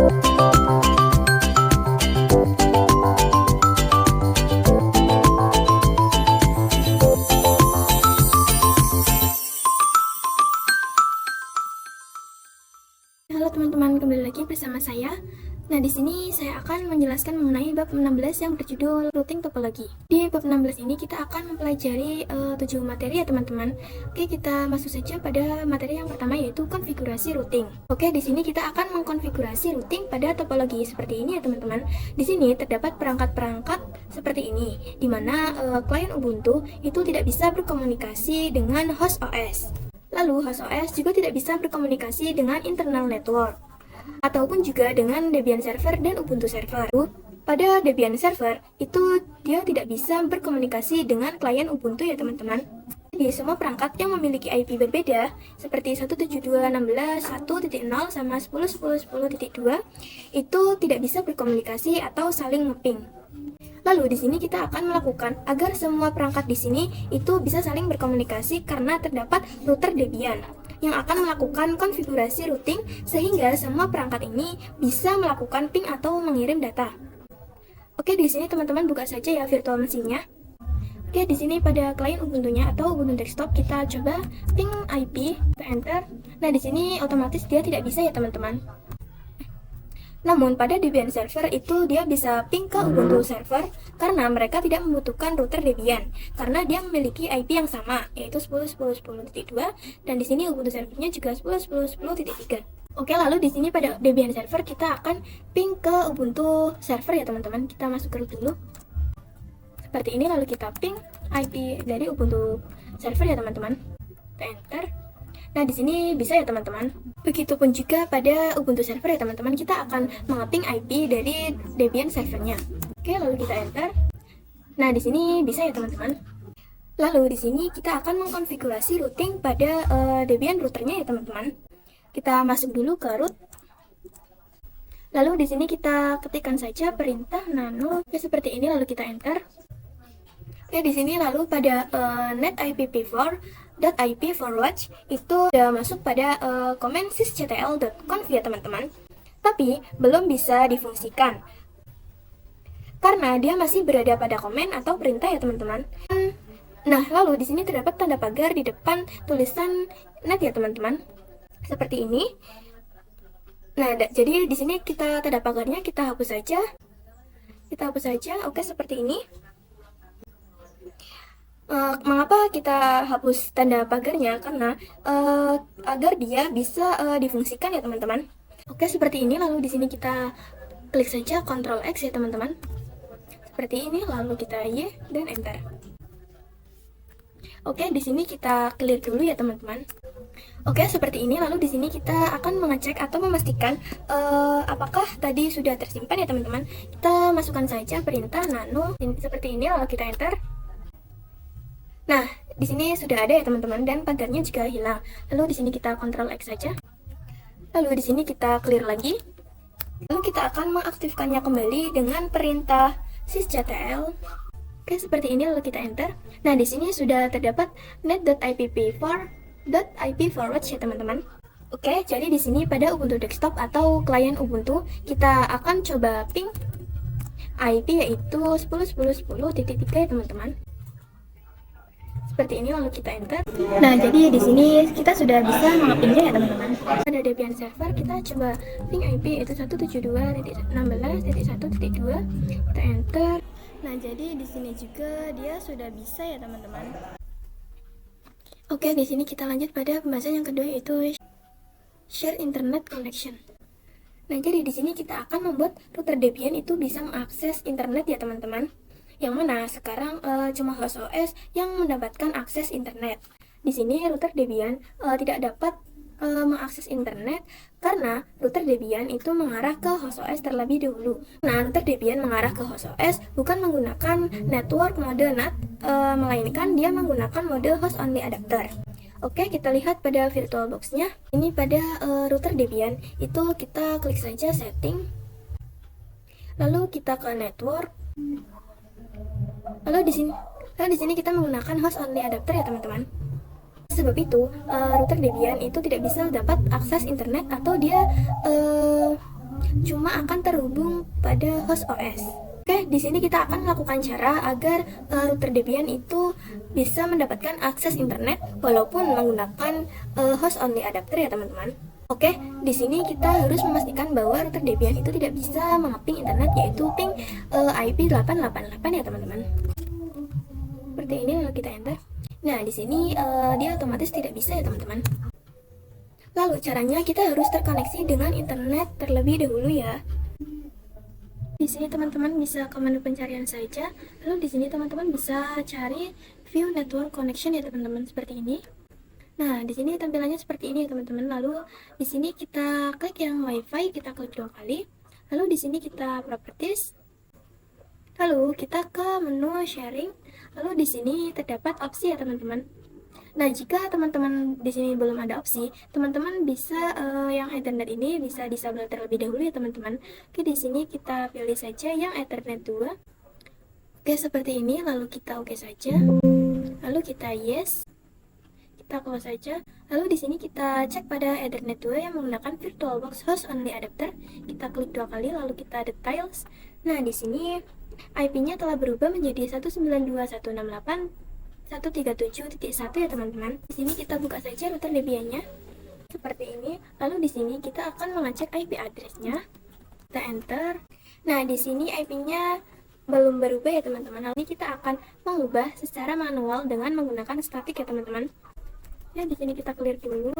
Halo teman-teman, kembali lagi bersama saya. Nah, di sini saya akan menjelaskan mengenai bab 16 yang berjudul routing topologi. Di bab 16 ini kita akan mempelajari 7 materi ya teman-teman. Oke, kita masuk saja pada materi yang pertama, yaitu konfigurasi routing. Oke, di sini kita akan mengkonfigurasi routing pada topologi seperti ini ya teman-teman. Di sini terdapat perangkat-perangkat seperti ini, di mana klien Ubuntu itu tidak bisa berkomunikasi dengan host OS. Lalu host OS juga tidak bisa berkomunikasi dengan internal network, ataupun juga dengan Debian server dan Ubuntu server. Pada Debian server, itu dia tidak bisa berkomunikasi dengan klien Ubuntu ya teman-teman. Jadi semua perangkat yang memiliki IP berbeda, seperti 172.16.1.0 sama 10.10.10.2, itu tidak bisa berkomunikasi atau saling mapping. Lalu di sini kita akan melakukan agar semua perangkat di sini itu bisa saling berkomunikasi karena terdapat router Debian yang akan melakukan konfigurasi routing sehingga semua perangkat ini bisa melakukan ping atau mengirim data. Oke, di sini teman-teman buka saja ya virtual mesinnya. Oke, di sini pada klien Ubuntu-nya atau Ubuntu desktop kita coba ping IP, kita enter. Nah, di sini otomatis dia tidak bisa ya teman-teman. Namun pada Debian server itu dia bisa ping ke Ubuntu server karena mereka tidak membutuhkan router Debian karena dia memiliki IP yang sama, yaitu 10.10.10.2, dan di sini Ubuntu servernya juga 10.10.10.3. Oke, lalu di sini pada Debian server kita akan ping ke Ubuntu server ya teman-teman. Kita masuk ke root dulu. Seperti ini, lalu kita ping IP dari Ubuntu server ya teman-teman. Kita enter. Nah, di sini bisa ya teman-teman. Begitupun juga pada Ubuntu server ya teman-teman, kita akan mengeping IP dari Debian servernya. Oke, lalu kita enter. Nah, di sini bisa ya teman-teman. Lalu di sini kita akan mengkonfigurasi routing pada Debian routernya ya teman-teman. Kita masuk dulu ke root. Lalu di sini kita ketikkan saja perintah nano seperti ini, lalu kita enter. Oke, di sini lalu pada netIPv4.ip forward itu sudah masuk pada komen sysctl.conf ya teman-teman. Tapi belum bisa difungsikan karena dia masih berada pada komen atau perintah ya teman-teman. Nah, lalu di sini terdapat tanda pagar di depan tulisan net ya teman-teman. Seperti ini. Nah, jadi di sini kita tanda pagarnya kita hapus saja. Kita hapus saja. Oke, seperti ini. Mengapa kita hapus tanda pagarnya? Karena agar dia bisa difungsikan ya teman-teman. Oke, seperti ini. Lalu di sini kita klik saja Ctrl X ya teman-teman. Seperti ini, lalu kita Y dan enter. Oke, di sini kita clear dulu ya teman-teman. Oke, seperti ini. Lalu di sini kita akan mengecek atau memastikan apakah tadi sudah tersimpan ya teman-teman. Kita masukkan saja perintah nano seperti ini, lalu kita enter. Nah, di sini sudah ada ya teman-teman dan pagarnya juga hilang. Lalu di sini kita Ctrl X saja. Lalu di sini kita clear lagi. Lalu kita akan mengaktifkannya kembali dengan perintah sysctl. Oke, seperti ini, lalu kita enter. Nah, di sini sudah terdapat net.ipv4.ip forward ya teman-teman. Oke, jadi di sini pada Ubuntu desktop atau klien Ubuntu kita akan coba ping IP yaitu 10.10.10.3 ya teman-teman. Seperti ini, lalu kita enter. Nah, jadi di sini kita sudah bisa mengepingnya ya teman-teman. Pada Debian server kita coba ping IP yaitu 172.16.1.2. Kita enter. Nah, jadi di sini juga dia sudah bisa ya teman-teman. Oke, di sini kita lanjut pada pembahasan yang kedua yaitu share internet connection. Nah, jadi di sini kita akan membuat router Debian itu bisa mengakses internet ya teman-teman. Yang mana sekarang cuma host OS yang mendapatkan akses internet. Di sini router Debian tidak dapat mengakses internet karena router Debian itu mengarah ke host OS terlebih dahulu. Nah, router Debian mengarah ke host OS bukan menggunakan network mode NAT, melainkan dia menggunakan mode host only adapter. Oke, kita lihat pada VirtualBox-nya. Ini pada router Debian itu kita klik saja setting. Lalu kita ke network. Lalu di sini kita menggunakan host only adapter ya teman-teman. Sebab itu router Debian itu tidak bisa dapat akses internet atau dia cuma akan terhubung pada host OS. Oke, di sini kita akan melakukan cara agar router Debian itu bisa mendapatkan akses internet walaupun menggunakan host only adapter ya teman-teman. Oke, di sini kita harus memastikan bahwa router Debian itu tidak bisa mengeping internet, yaitu ping IP 888 ya teman-teman. Seperti ini, lalu kita enter. Nah, di sini dia otomatis tidak bisa ya teman-teman. Lalu caranya kita harus terkoneksi dengan internet terlebih dahulu ya. Di sini teman-teman bisa ke menu pencarian saja. Lalu di sini teman-teman bisa cari view network connection ya teman-teman, seperti ini. Nah, di sini tampilannya seperti ini ya teman-teman. Lalu di sini kita klik yang WiFi, kita klik 2 kali. Lalu di sini kita properties. Lalu kita ke menu sharing. Lalu di sini terdapat opsi ya teman-teman. Nah, jika teman-teman di sini belum ada opsi, teman-teman bisa yang Ethernet ini bisa disable terlebih dahulu ya teman-teman. Oke, di sini kita pilih saja yang Ethernet 2. Oke, seperti ini, lalu kita oke saja. Lalu kita yes. Kita close saja. Lalu di sini kita cek pada Ethernet 2 yang menggunakan VirtualBox host only adapter. Kita klik 2 kali, lalu kita details. Nah, di sini IP-nya telah berubah menjadi 192.168. 137.1 ya teman-teman. Di sini kita buka saja router Debian-nya seperti ini. Lalu di sini kita akan mengecek IP address-nya. Kita enter. Nah, di sini IP-nya belum berubah ya teman-teman. Lalu kita akan mengubah secara manual dengan menggunakan static ya teman-teman. Ya, di sini kita clear dulu.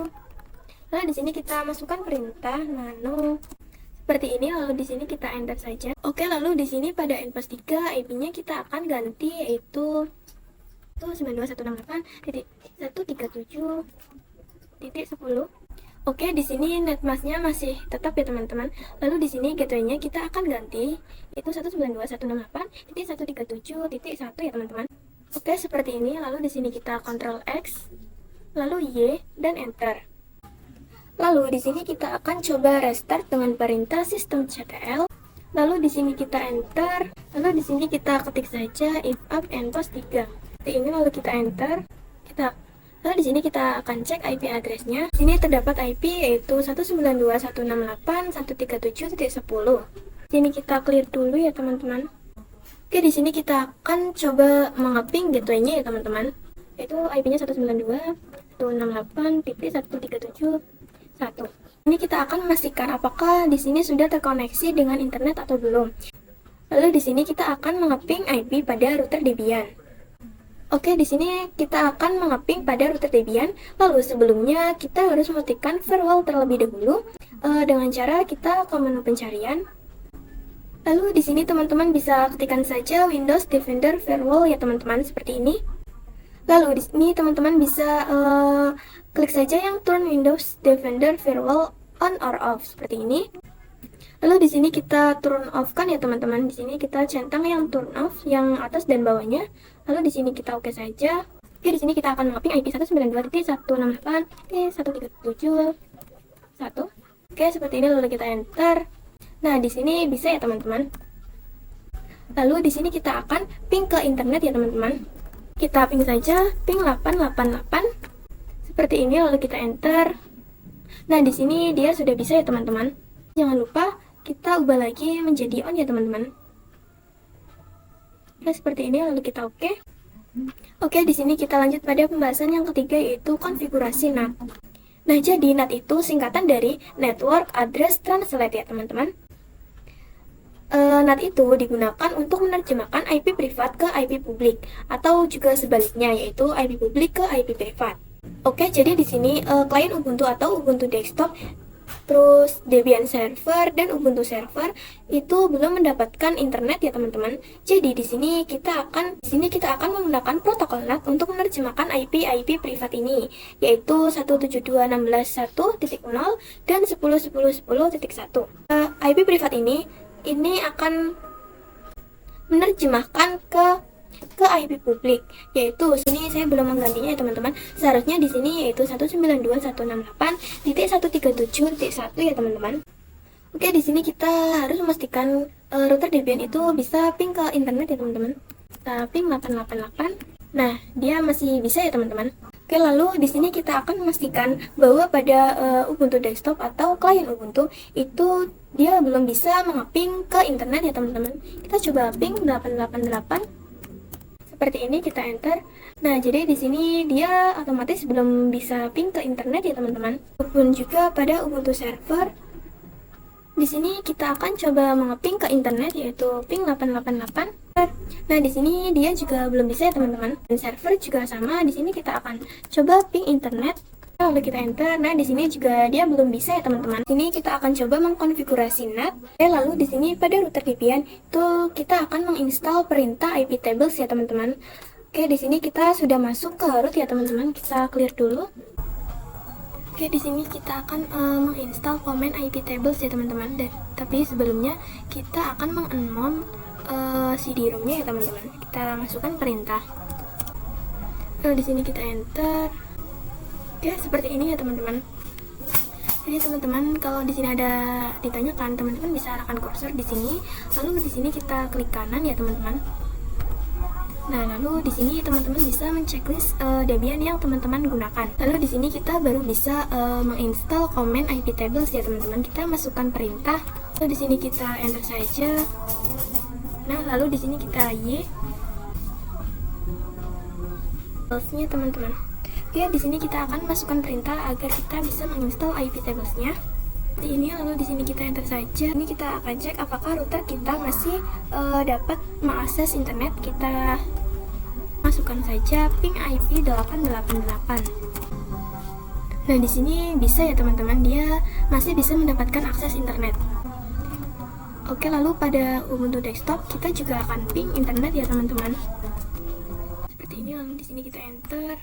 Lalu di sini kita masukkan perintah nano seperti ini. Lalu di sini kita enter saja. Oke, lalu di sini pada Enpost 3 IP-nya kita akan ganti, yaitu 92.168.137.10. Oke, di sini netmasknya masih tetap ya teman-teman. Lalu di sini gateway-nya kita akan ganti, yaitu 192.168.137.1 ya teman-teman. Oke, seperti ini. Lalu di sini kita Ctrl X, lalu Y dan enter. Lalu di sini kita akan coba restart dengan perintah systemctl. Lalu di sini kita enter. Lalu di sini kita ketik saja if up Enpost 3. Ini lalu kita enter. Lalu di sini kita akan cek IP address-nya. Di sini terdapat IP yaitu 192.168.137.10. Di sini kita clear dulu ya teman-teman. Oke, di sini kita akan coba mengeping gateway-nya ya teman-teman. Yaitu IP-nya 192.168.137.1. Ini kita akan memastikan apakah di sini sudah terkoneksi dengan internet atau belum. Lalu di sini kita akan mengeping IP pada router Debian. Oke, di sini kita akan mengeping pada router Debian. Lalu sebelumnya kita harus mematikan firewall terlebih dahulu dengan cara kita ke menu pencarian. Lalu di sini teman-teman bisa ketikkan saja Windows Defender Firewall ya teman-teman, seperti ini. Lalu di sini teman-teman bisa klik saja yang Turn Windows Defender Firewall on or off, seperti ini. Lalu di sini kita turn off kan ya teman-teman. Di sini kita centang yang turn off, yang atas dan bawahnya. Lalu di sini kita oke saja. Oke, di sini kita akan mengeping IP 192.168.137.1. Oke, seperti ini, lalu kita enter. Nah, di sini bisa ya teman-teman. Lalu di sini kita akan ping ke internet ya teman-teman. Kita ping saja ping 888 seperti ini, lalu kita enter. Nah, di sini dia sudah bisa ya teman-teman. Jangan lupa kita ubah lagi menjadi on ya teman-teman. Oke, seperti ini, lalu kita oke. Oke, di sini kita lanjut pada pembahasan yang ketiga, yaitu konfigurasi NAT. Nah, jadi NAT itu singkatan dari Network Address Translate ya teman-teman. NAT itu digunakan untuk menerjemahkan IP privat ke IP publik, atau juga sebaliknya, yaitu IP publik ke IP privat. Oke, jadi di sini klien Ubuntu atau Ubuntu Desktop, terus Debian Server dan Ubuntu Server itu belum mendapatkan internet ya teman-teman. Jadi di sini kita akan menggunakan protokol NAT untuk menerjemahkan IP privat ini, yaitu 172.16.1.0 dan 10.10.10.1. IP privat ini akan menerjemahkan ke IP publik, yaitu sini saya belum menggantinya ya teman-teman. Seharusnya di sini yaitu 192.168.137.1 ya teman-teman. Oke, di sini kita harus memastikan router Debian itu bisa ping ke internet ya teman-teman. Kita ping 888. Nah, dia masih bisa ya teman-teman. Oke, lalu di sini kita akan memastikan bahwa pada Ubuntu desktop atau klien Ubuntu itu dia belum bisa mengeping ke internet ya teman-teman. Kita coba ping 888. Seperti ini kita enter. Nah, jadi di sini dia otomatis belum bisa ping ke internet ya teman-teman. Maupun juga pada Ubuntu server. Di sini kita akan coba mengeping ke internet yaitu ping 888. Nah, di sini dia juga belum bisa ya teman-teman. Dan server juga sama. Di sini kita akan coba ping internet. Lalu kita enter. Nah, di sini juga dia belum bisa ya teman-teman. Di sini kita akan coba mengkonfigurasi NAT. Lalu di sini pada router VPN itu kita akan menginstal perintah iptables ya teman-teman. Oke, di sini kita sudah masuk ke root ya teman-teman. Kita clear dulu. Oke, di sini kita akan menginstal command iptables ya teman-teman. Tapi sebelumnya kita akan mengunmount CD-ROM-nya ya teman-teman. Kita masukkan perintah. Lalu di sini kita enter. Oke, seperti ini ya teman-teman. Jadi teman-teman, kalau di sini ada ditanyakan, teman-teman bisa arahkan kursor di sini. Lalu di sini kita klik kanan ya teman-teman. Nah, lalu di sini teman-teman bisa menceklis Debian yang teman-teman gunakan. Lalu di sini kita baru bisa menginstal command iptables ya teman-teman. Kita masukkan perintah. Lalu di sini kita enter saja. Nah, lalu di sini kita Y. Tablesnya teman-teman. Oke, di sini kita akan masukkan perintah agar kita bisa menginstal iptables-nya. Seperti ini, lalu di sini kita enter saja. Ini kita akan cek apakah router kita masih dapat mengakses internet. Kita masukkan saja ping IP 888. Nah, di sini bisa ya teman-teman, dia masih bisa mendapatkan akses internet. Oke, lalu pada Ubuntu desktop kita juga akan ping internet ya teman-teman. Seperti ini, lalu di sini kita enter.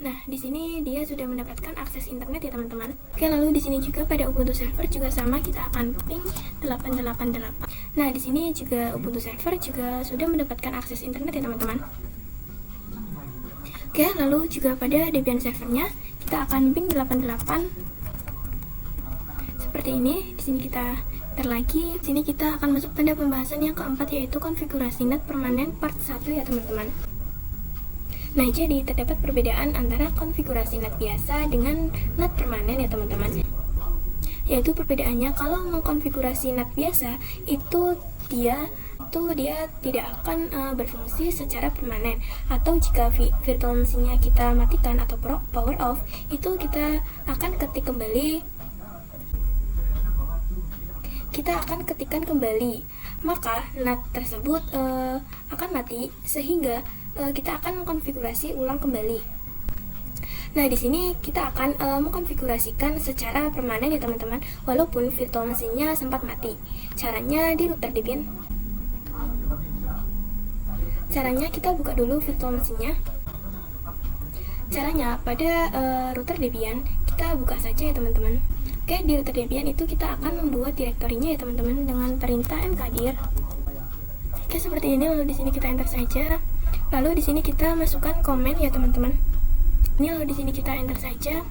Nah, di sini dia sudah mendapatkan akses internet ya teman-teman. Oke, lalu di sini juga pada Ubuntu server juga sama, kita akan ping 888. Nah, di sini juga Ubuntu server juga sudah mendapatkan akses internet ya teman-teman. Oke, lalu juga pada Debian servernya kita akan ping 88. Seperti ini. Di sini kita enter lagi. Di sini kita akan masuk pada pembahasan yang keempat yaitu konfigurasi NAT permanen part 1 ya teman-teman. Nah, jadi terdapat perbedaan antara konfigurasi NAT biasa dengan NAT permanen ya teman-teman. Yaitu perbedaannya kalau mengkonfigurasi NAT biasa itu dia tidak akan berfungsi secara permanen, atau jika virtual machine-nya kita matikan atau power off, itu kita akan ketikkan kembali, maka NAT tersebut akan mati sehingga kita akan mengkonfigurasi ulang kembali. Nah, di sini kita akan mengkonfigurasikan secara permanen ya teman-teman, walaupun virtual machine-nya sempat mati. Caranya di router Debian. Caranya kita buka dulu virtual machine-nya. Caranya pada router Debian kita buka saja ya teman-teman. Oke, di router Debian itu kita akan membuat direktorinya ya teman-teman dengan perintah mkdir. Oke, seperti ini. Lalu di sini kita enter saja. Lalu di sini kita masukkan komen ya teman-teman. Ini lalu di sini kita enter saja.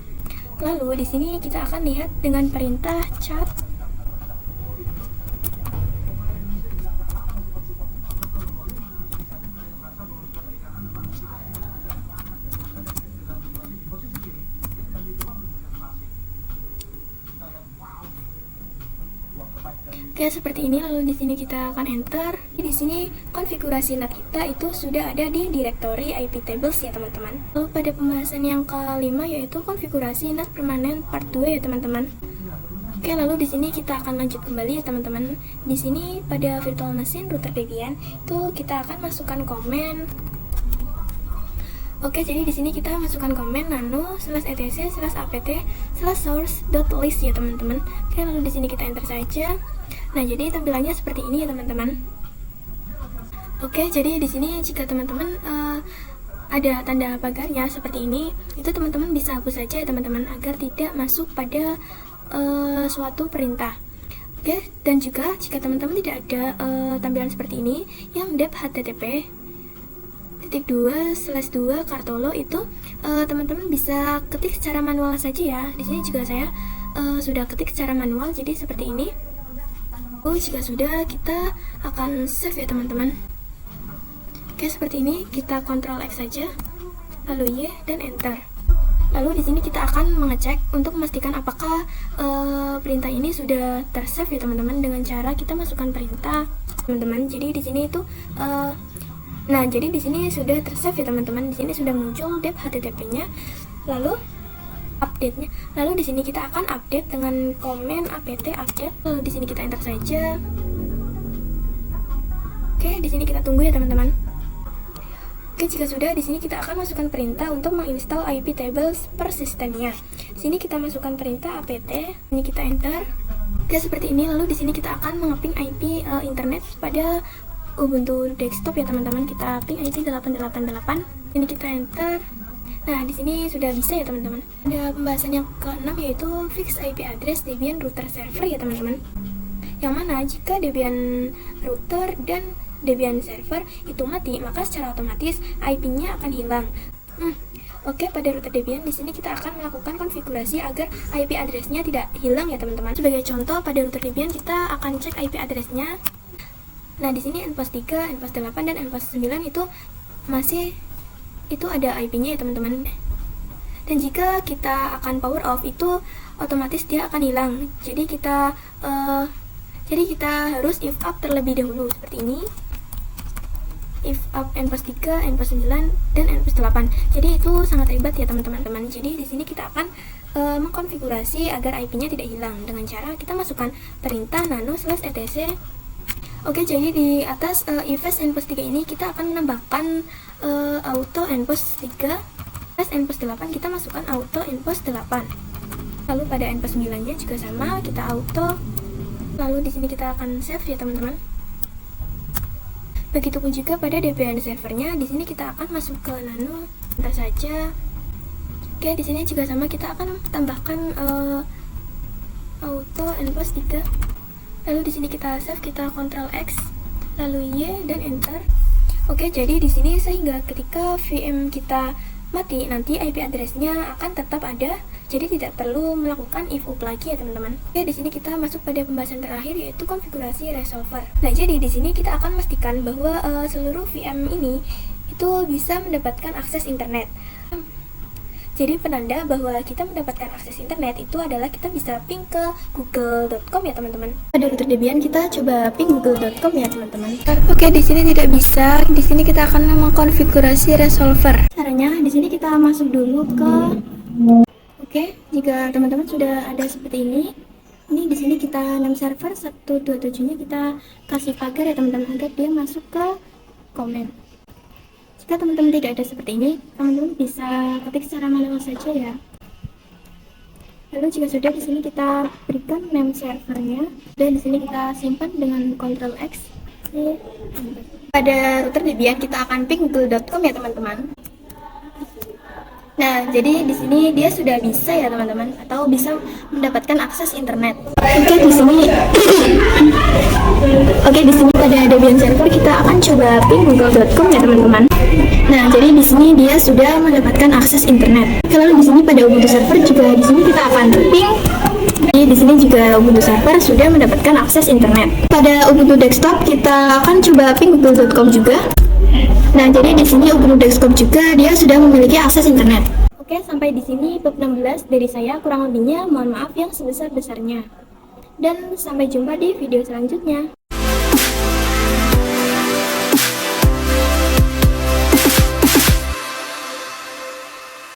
Lalu di sini kita akan lihat dengan perintah cat. Oke, seperti ini. Lalu di sini kita akan enter. Di sini konfigurasi NAT kita itu sudah ada di directory iptables ya teman-teman. Lalu pada pembahasan yang kelima yaitu konfigurasi NAT permanen part 2 ya teman-teman. Oke, lalu di sini kita akan lanjut kembali ya teman-teman. Di sini pada virtual machine router Debian itu kita akan masukkan komen. Oke, jadi di sini kita masukkan komen nano/etc/apt/source.list ya teman-teman. Oke, lalu di sini kita enter saja. Nah, jadi tampilannya seperti ini ya teman-teman. Oke, jadi di sini jika teman-teman ada tanda pagarnya seperti ini, itu teman-teman bisa hapus saja ya teman-teman agar tidak masuk pada suatu perintah. Oke, dan juga jika teman-teman tidak ada tampilan seperti ini yang dep http://2 kartolo itu teman-teman bisa ketik secara manual saja ya. Di sini juga saya sudah ketik secara manual, jadi seperti ini. Jika sudah, kita akan save ya teman-teman. Oke, seperti ini. Kita Ctrl X saja, lalu Y dan enter. Lalu di sini kita akan mengecek untuk memastikan apakah perintah ini sudah tersave ya teman-teman, dengan cara kita masukkan perintah teman-teman. Jadi di sini itu nah, jadi di sini sudah tersave ya teman-teman. Di sini sudah muncul dep HTTP-nya, lalu update-nya. Lalu di sini kita akan update dengan komen apt update. Lalu di sini kita enter saja. Oke, di sini kita tunggu ya teman-teman. Oke, jika sudah, di sini kita akan masukkan perintah untuk menginstal IP tables persistennya. Di sini kita masukkan perintah apt. Ini kita enter. Oke, seperti ini. Lalu di sini kita akan mengeping IP internet pada Ubuntu desktop ya teman-teman. Kita ping IP 888. Ini kita enter. Nah, di sini sudah bisa ya teman-teman. Ada pembahasan yang ke-6 yaitu fix IP address Debian router server ya teman-teman. Yang mana jika Debian router dan Debian server itu mati, maka secara otomatis IP-nya akan hilang. Oke, pada router Debian di sini kita akan melakukan konfigurasi agar IP address-nya tidak hilang ya teman-teman. Sebagai contoh, pada router Debian kita akan cek IP address-nya. Nah, di sini npos 3, npos 8 dan npos 9 itu masih ada IP-nya ya teman-teman. Dan jika kita akan power off, itu otomatis dia akan hilang. Jadi kita harus if up terlebih dahulu seperti ini. If up npos 3, npos 9 dan npos 8. Jadi itu sangat ribet ya teman-teman. Jadi di sini kita akan mengkonfigurasi agar IP-nya tidak hilang dengan cara kita masukkan perintah nano/etc. Oke, jadi di atas ifs npos 3 ini kita akan menambahkan auto npos 3. Pas npos 8 kita masukkan auto npos 8. Lalu pada npos 9-nya juga sama, kita auto. Lalu di sini kita akan save ya teman-teman. Begitupun juga pada Debian servernya, di sini kita akan masuk ke nano, enter saja. Oke, di sini juga sama, kita akan tambahkan auto npos 3. Lalu di sini kita save, kita Ctrl X, lalu Y dan enter. Oke, jadi di sini sehingga ketika VM kita mati, nanti IP address-nya akan tetap ada. Jadi tidak perlu melakukan if up lagi ya teman-teman. Oke, di sini kita masuk pada pembahasan terakhir yaitu konfigurasi resolver. Nah, jadi di sini kita akan memastikan bahwa seluruh VM ini itu bisa mendapatkan akses internet. Jadi penanda bahwa kita mendapatkan akses internet itu adalah kita bisa ping ke google.com ya teman-teman. Pada router Debian kita coba ping google.com ya teman-teman. Oke, di sini tidak bisa. Di sini kita akan mengkonfigurasi resolver. Caranya di sini kita masuk dulu ke Oke, jika teman-teman sudah ada seperti ini di sini kita 6 server 127-nya kita kasih pagar ya teman-teman agar dia masuk ke komen. Jika teman-teman tidak ada seperti ini, teman-teman bisa ketik secara manual saja ya. Lalu jika sudah, di sini kita berikan name servernya dan di sini kita simpan dengan Ctrl X. Pada router Debian kita akan ping google.com ya teman-teman. Nah, jadi di sini dia sudah bisa ya teman-teman, atau bisa mendapatkan akses internet. Oke, di sini pada Debian server kita akan coba ping google.com ya teman-teman. Nah, jadi di sini dia sudah mendapatkan akses internet. Lalu di sini pada Ubuntu server juga di sini kita akan ping. Jadi di sini juga Ubuntu server sudah mendapatkan akses internet. Pada Ubuntu desktop kita akan coba ping google.com juga. Nah, jadi di sini Ubuntu desktop juga dia sudah memiliki akses internet. Oke, sampai di sini bab 16 dari saya. Kurang lebihnya mohon maaf yang sebesar-besarnya. Dan sampai jumpa di video selanjutnya.